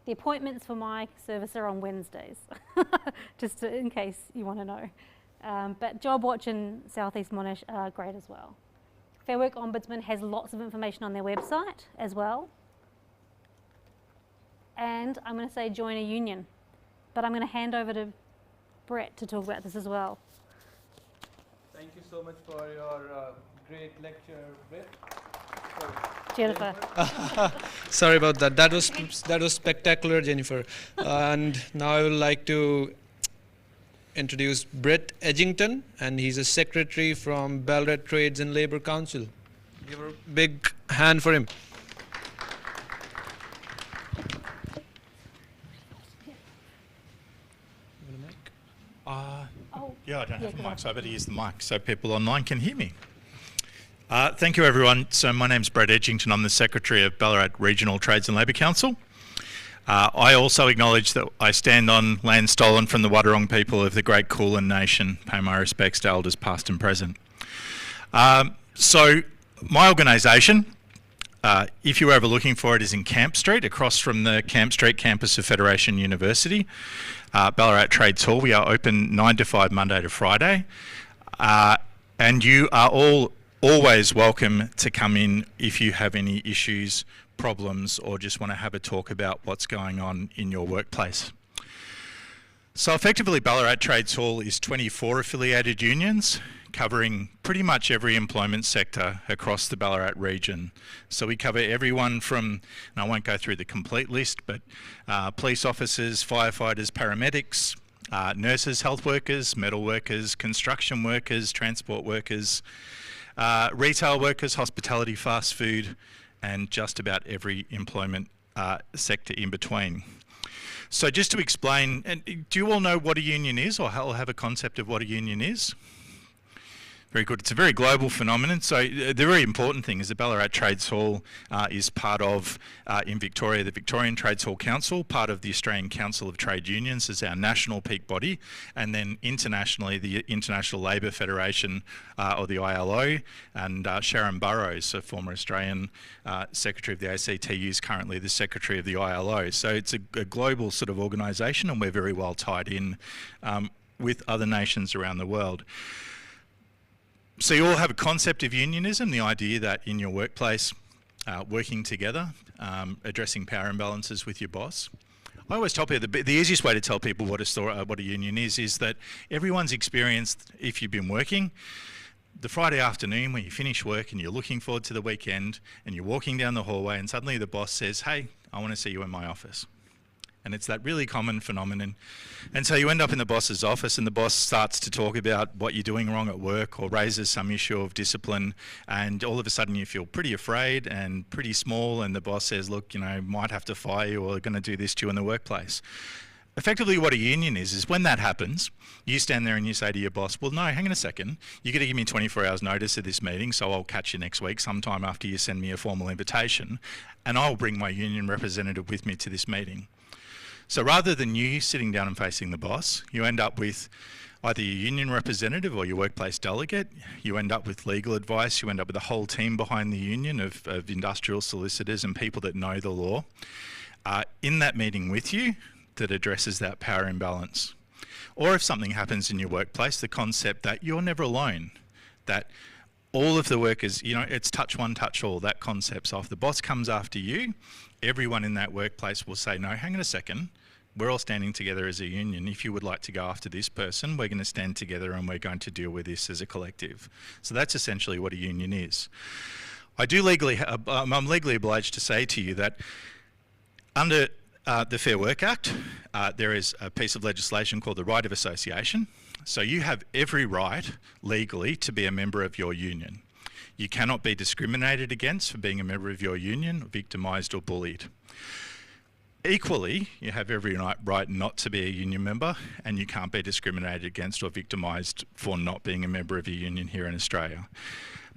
The appointments for my service are on Wednesdays, just in case you want to know. But Job Watch and South East Monash are great as well. Fair Work Ombudsman has lots of information on their website as well. And I'm going to say join a union, but I'm going to hand over to Brett to talk about this as well. Thank you so much for your great lecture, Brett. Jennifer. Sorry about that. That was spectacular, Jennifer. And now I would like to introduce Brett Edgington, and he's a secretary from Ballarat Trades and Labour Council. Give a big hand for him. Yeah, I don't have a mic, so I better use the mic so people online can hear me. Thank you, everyone. So my name's Brett Edgington. I'm the Secretary of Ballarat Regional Trades and Labour Council. I also acknowledge that I stand on land stolen from the Wadawurrung people of the Great Kulin Nation. Pay my respects to elders past and present. So my organisation, if you were ever looking for it, is in Camp Street, across from the Camp Street campus of Federation University. Ballarat Trades Hall. We are open 9 to 5 Monday to Friday. And you are all always welcome to come in if you have any issues, problems, or just want to have a talk about what's going on in your workplace. So effectively, Ballarat Trades Hall is 24 affiliated unions covering pretty much every employment sector across the Ballarat region. So we cover everyone from, and I won't go through the complete list, but police officers, firefighters, paramedics, nurses, health workers, metal workers, construction workers, transport workers, retail workers, hospitality, fast food, and just about every employment sector in between. So just to explain, and do you all know what a union is, or have a concept of what a union is? Very good. It's a very global phenomenon. So the very important thing is the Ballarat Trades Hall is part of, in Victoria, the Victorian Trades Hall Council, part of the Australian Council of Trade Unions as our national peak body, and then internationally the International Labour Federation, or the ILO, and Sharon Burrows, a former Australian Secretary of the ACTU, is currently the Secretary of the ILO. So it's a global sort of organisation, and we're very well tied in with other nations around the world. So you all have a concept of unionism, the idea that in your workplace, working together, addressing power imbalances with your boss. I always tell people the easiest way to tell people what a union is that everyone's experienced, if you've been working, the Friday afternoon when you finish work and you're looking forward to the weekend and you're walking down the hallway and suddenly the boss says, "Hey, I want to see you in my office." And it's that really common phenomenon. And so you end up in the boss's office and the boss starts to talk about what you're doing wrong at work or raises some issue of discipline, and all of a sudden you feel pretty afraid and pretty small, and the boss says, "Look, you know, might have to fire you or going to do this to you in the workplace." Effectively what a union is when that happens, you stand there and you say to your boss, "Well, no, hang on a second, you're going to give me 24 hours notice of this meeting, so I'll catch you next week sometime after you send me a formal invitation, and I'll bring my union representative with me to this meeting." So rather than you sitting down and facing the boss, you end up with either your union representative or your workplace delegate. You end up with legal advice. You end up with a whole team behind the union of industrial solicitors and people that know the law in that meeting with you that addresses that power imbalance. Or if something happens in your workplace, the concept that you're never alone, that all of the workers, you know, it's touch one, touch all, that concept. So if the boss comes after you, everyone in that workplace will say, "No, hang on a second, we're all standing together as a union. If you would like to go after this person, we're going to stand together and we're going to deal with this as a collective." So that's essentially what a union is. I'm legally obliged to say to you that under the Fair Work Act, there is a piece of legislation called the right of association. So you have every right legally to be a member of your union. You cannot be discriminated against for being a member of your union, victimised or bullied. Equally, you have every right not to be a union member, and you can't be discriminated against or victimised for not being a member of a union here in Australia.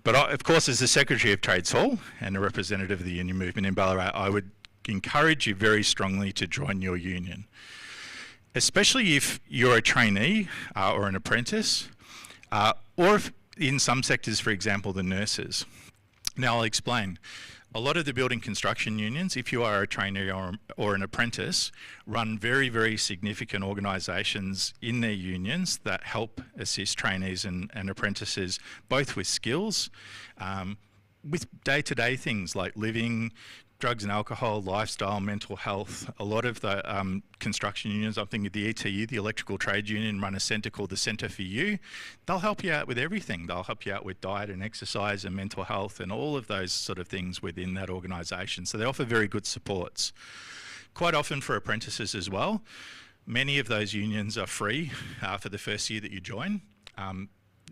But of course, as the Secretary of Trades Hall and a representative of the union movement in Ballarat, I would encourage you very strongly to join your union, especially if you're a trainee or an apprentice, or if in some sectors, for example, the nurses. Now I'll explain. A lot of the building construction unions, if you are a trainee or an apprentice, run very, very significant organisations in their unions that help assist trainees and apprentices, both with skills, with day-to-day things like living, drugs and alcohol, lifestyle, mental health. A lot of the construction unions, I'm thinking of the ETU, the Electrical Trade Union, run a centre called the Centre for You. They'll help you out with everything. They'll help you out with diet and exercise and mental health and all of those sort of things within that organisation. So they offer very good supports. Quite often for apprentices as well, many of those unions are free for the first year that you join.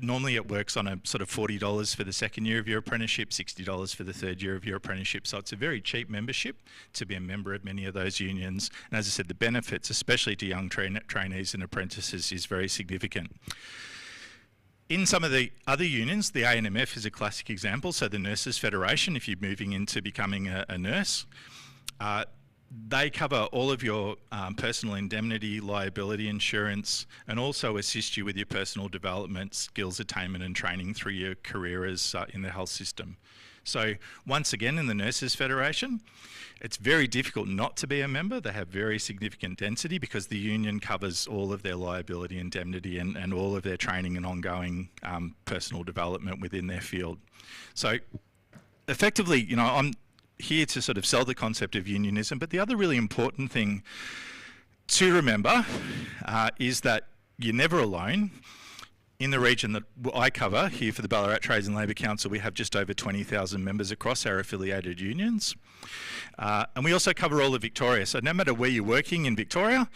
Normally it works on a sort of $40 for the second year of your apprenticeship, $60 for the third year of your apprenticeship. So it's a very cheap membership to be a member of many of those unions. And as I said, the benefits, especially to young trainees and apprentices, is very significant. In some of the other unions, the ANMF is a classic example. So the Nurses Federation, if you're moving into becoming a nurse, they cover all of your personal indemnity, liability insurance, and also assist you with your personal development, skills attainment and training through your career as in the health system. So once again, in the Nurses Federation, it's very difficult not to be a member. They have very significant density because the union covers all of their liability, indemnity, and all of their training and ongoing personal development within their field. So effectively, you know, I'm here to sort of sell the concept of unionism, but the other really important thing to remember is that you're never alone. In the region that I cover here for the Ballarat Trades and Labour Council, we have just over 20,000 members across our affiliated unions. And we also cover all of Victoria. So no matter where you're working in Victoria,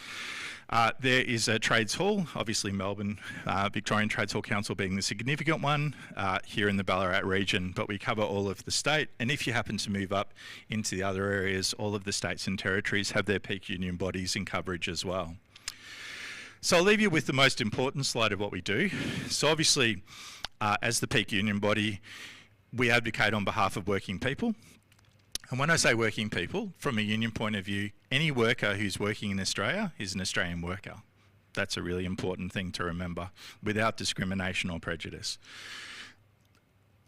there is a trades hall, obviously Melbourne, Victorian Trades Hall Council being the significant one here in the Ballarat region, but we cover all of the state. And if you happen to move up into the other areas, all of the states and territories have their peak union bodies in coverage as well. So I'll leave you with the most important slide of what we do. So obviously, as the peak union body, we advocate on behalf of working people. And when I say working people, from a union point of view, any worker who's working in Australia is an Australian worker. That's a really important thing to remember, without discrimination or prejudice.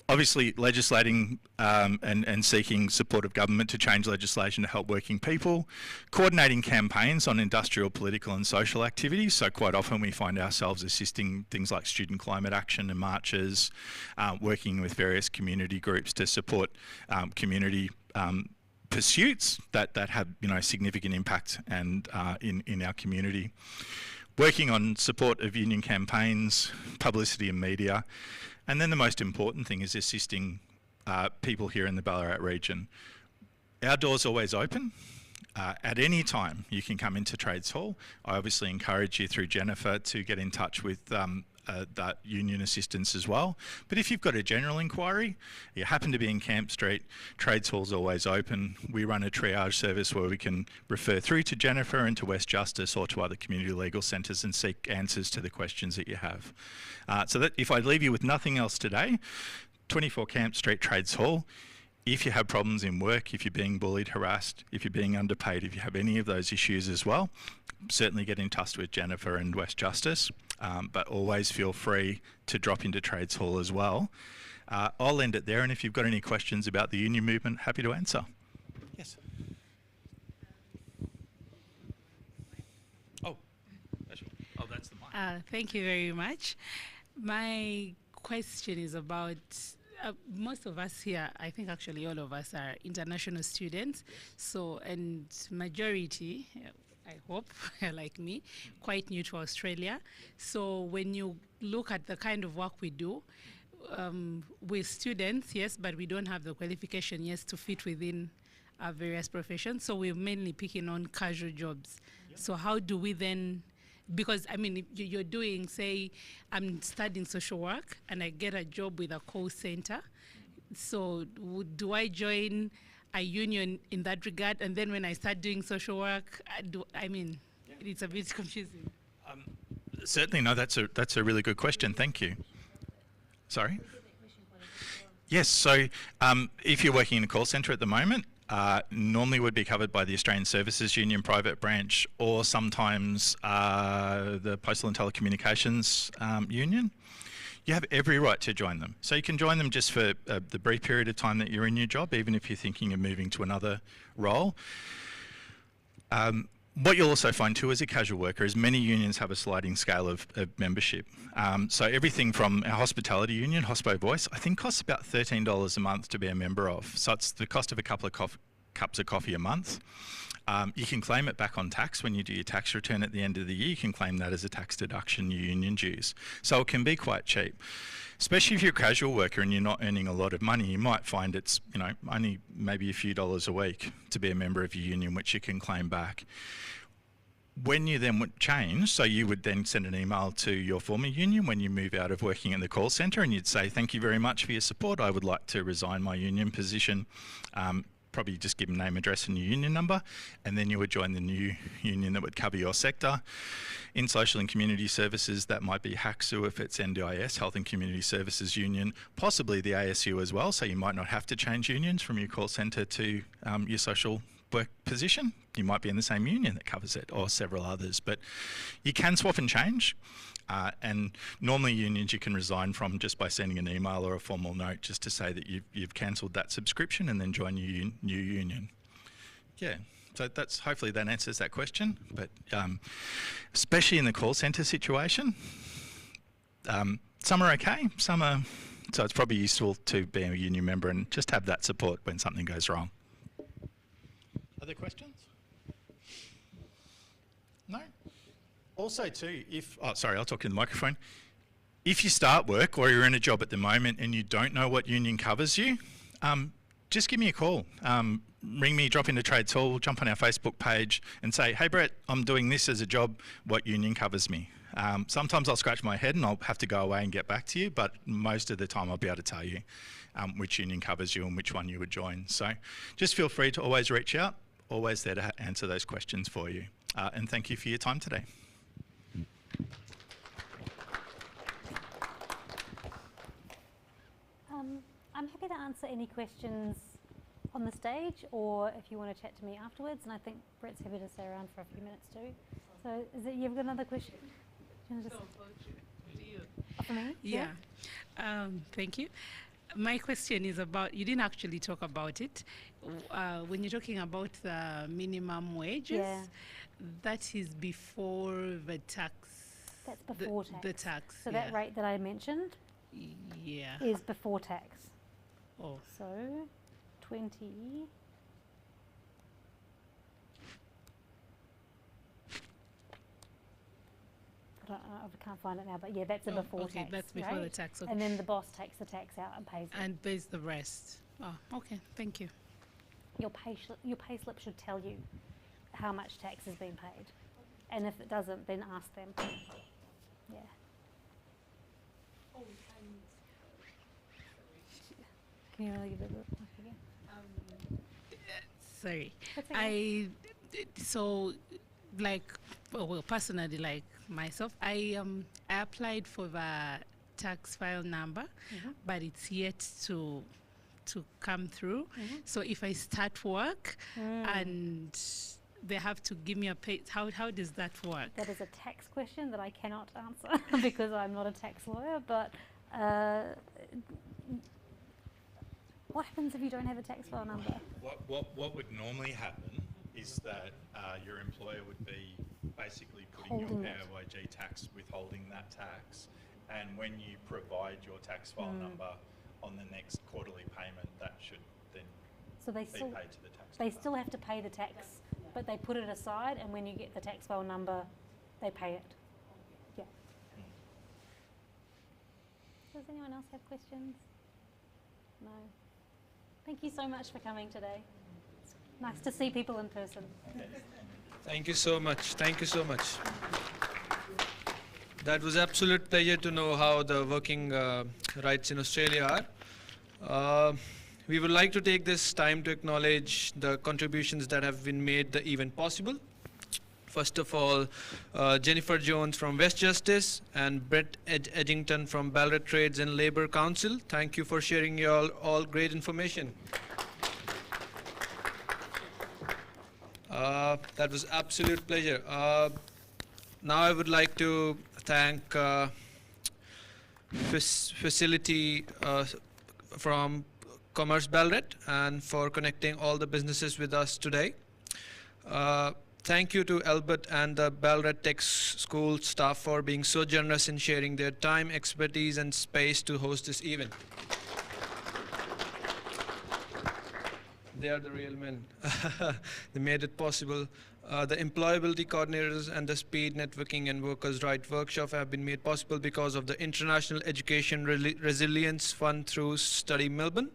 Obviously, legislating and seeking support of government to change legislation to help working people, coordinating campaigns on industrial, political and social activities. So quite often we find ourselves assisting things like student climate action and marches, working with various community groups to support community pursuits that have significant impact and in our community. Working on support of union campaigns, publicity and media. And then the most important thing is assisting people here in the Ballarat region. Our door's always open. At any time you can come into Trades Hall. I obviously encourage you through Jennifer to get in touch with that union assistance as well. But if you've got a general inquiry, you happen to be in Camp Street, Trades Hall's always open. We run a triage service where we can refer through to Jennifer and to West Justice or to other community legal centres and seek answers to the questions that you have. So that if I leave you with nothing else today, 24 Camp Street, Trades Hall. If you have problems in work, if you're being bullied, harassed, if you're being underpaid, if you have any of those issues as well, certainly get in touch with Jennifer and West Justice, but always feel free to drop into Trades Hall as well. I'll end it there, and if you've got any questions about the union movement, happy to answer. Yes. Oh, that's the mic. Thank you very much. My question is about most of us here, I think actually all of us are international students. So, and majority, I hope, like me, quite new to Australia. So when you look at the kind of work we do, we're students, yes, but we don't have the qualification, yes, to fit within our various professions. So we're mainly picking on casual jobs. Yeah. So how do we then, because I mean, if you're doing, say, I'm studying social work and I get a job with a call center. So do I join a union in that regard? And then when I start doing social work, it's a bit confusing. Certainly, no, that's a really good question. Thank you. Sorry? Yes, so if you're working in a call centre at the moment, normally would be covered by the Australian Services Union private branch or sometimes the Postal and Telecommunications Union. You have every right to join them. So you can join them just for the brief period of time that you're in your job, even if you're thinking of moving to another role. What you'll also find too as a casual worker is many unions have a sliding scale of membership. So everything from our hospitality union, Hospo Voice, I think costs about $13 a month to be a member of. So it's the cost of a couple of cups of coffee a month. You can claim it back on tax when you do your tax return at the end of the year. You can claim that as a tax deduction, your union dues. So it can be quite cheap. Especially if you're a casual worker and you're not earning a lot of money, you might find it's only maybe a few dollars a week to be a member of your union, which you can claim back. When you then would change, so you would then send an email to your former union when you move out of working in the call centre and you'd say, thank you very much for your support. I would like to resign my union position. Probably just give them name, address and your union number, and then you would join the new union that would cover your sector. In social and community services, that might be HACSU if it's NDIS, Health and Community Services Union, possibly the ASU as well, so you might not have to change unions from your call centre to your social work position. You might be in the same union that covers it, or several others, but you can swap and change. And normally unions you can resign from just by sending an email or a formal note just to say that you've cancelled that subscription and then join your new union. Yeah, so hopefully that answers that question. But especially in the call centre situation, some are okay, some are, so it's probably useful to be a union member and just have that support when something goes wrong. Other questions? No? Also too, I'll talk in the microphone. If you start work or you're in a job at the moment and you don't know what union covers you, just give me a call. Ring me, drop into Trades Hall, jump on our Facebook page and say, hey Brett, I'm doing this as a job, what union covers me? Sometimes I'll scratch my head and I'll have to go away and get back to you, but most of the time I'll be able to tell you which union covers you and which one you would join. So just feel free to always reach out, always there to answer those questions for you. And thank you for your time today. I'm happy to answer any questions on the stage, or if you want to chat to me afterwards, and I think Brett's happy to stay around for a few minutes too. So is it, you've got another question? Do you want to just for me? Yeah. Thank you. My question is about, you didn't actually talk about it. When you're talking about the minimum wages, Yeah. that is before the tax. That's before tax. The tax. So that rate that I mentioned Yeah. is before tax. Oh. So 20. I can't find it now, but yeah, that's a before okay, tax. that's before the rate. tax. Okay. And then the boss takes the tax out and pays it. And there's the rest. Oh, okay. Thank you. Your pay slip should tell you how much tax has been paid. And if it doesn't, then ask them. Yeah. Can you really give it a look again? Sorry. That's okay. So like, well, personally, like myself, I applied for the tax file number, but it's yet to come through. So if I start work and they have to give me a pay, how does that work? That is a tax question that I cannot answer because I'm not a tax lawyer, but what happens if you don't have a tax file number? What would normally happen is that your employer would be basically putting Holding your it. PAYG tax, withholding that tax, and when you provide your tax file number on the next quarterly payment, that should then So they be still paid to the tax. they still have to pay the tax, but they put it aside, and when you get the tax file number, they pay it. Yeah. Does anyone else have questions? No. Thank you so much for coming today. It's nice to see people in person. Thank you so much. Thank you so much. That was absolute pleasure to know how the working rights in Australia are. We would like to take this time to acknowledge the contributions that have been made the event possible. First of all, Jennifer Jones from West Justice and Brett Edgington from Ballarat Trades and Labour Council. Thank you for sharing your all great information. That was absolute pleasure. Now I would like to thank facility from Commerce Ballarat and for connecting all the businesses with us today. Thank you to Albert and the Ballarat Tech School staff for being so generous in sharing their time, expertise, and space to host this event. They are the real men. They made it possible. The employability coordinators and the speed networking and workers' right workshop have been made possible because of the International Education Resilience Fund through Study Melbourne.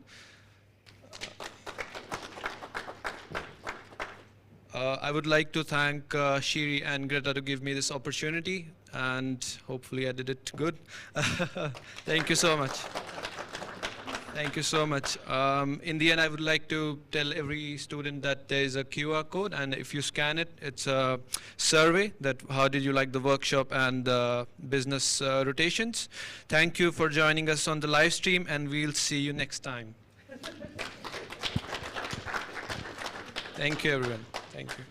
I would like to thank Shiri and Greta to give me this opportunity, and hopefully I did it good. Thank you so much. Thank you so much. In the end, I would like to tell every student that there is a QR code, and if you scan it, it's a survey that how did you like the workshop and the business rotations. Thank you for joining us on the live stream, and we'll see you next time. Thank you, everyone. Thank you.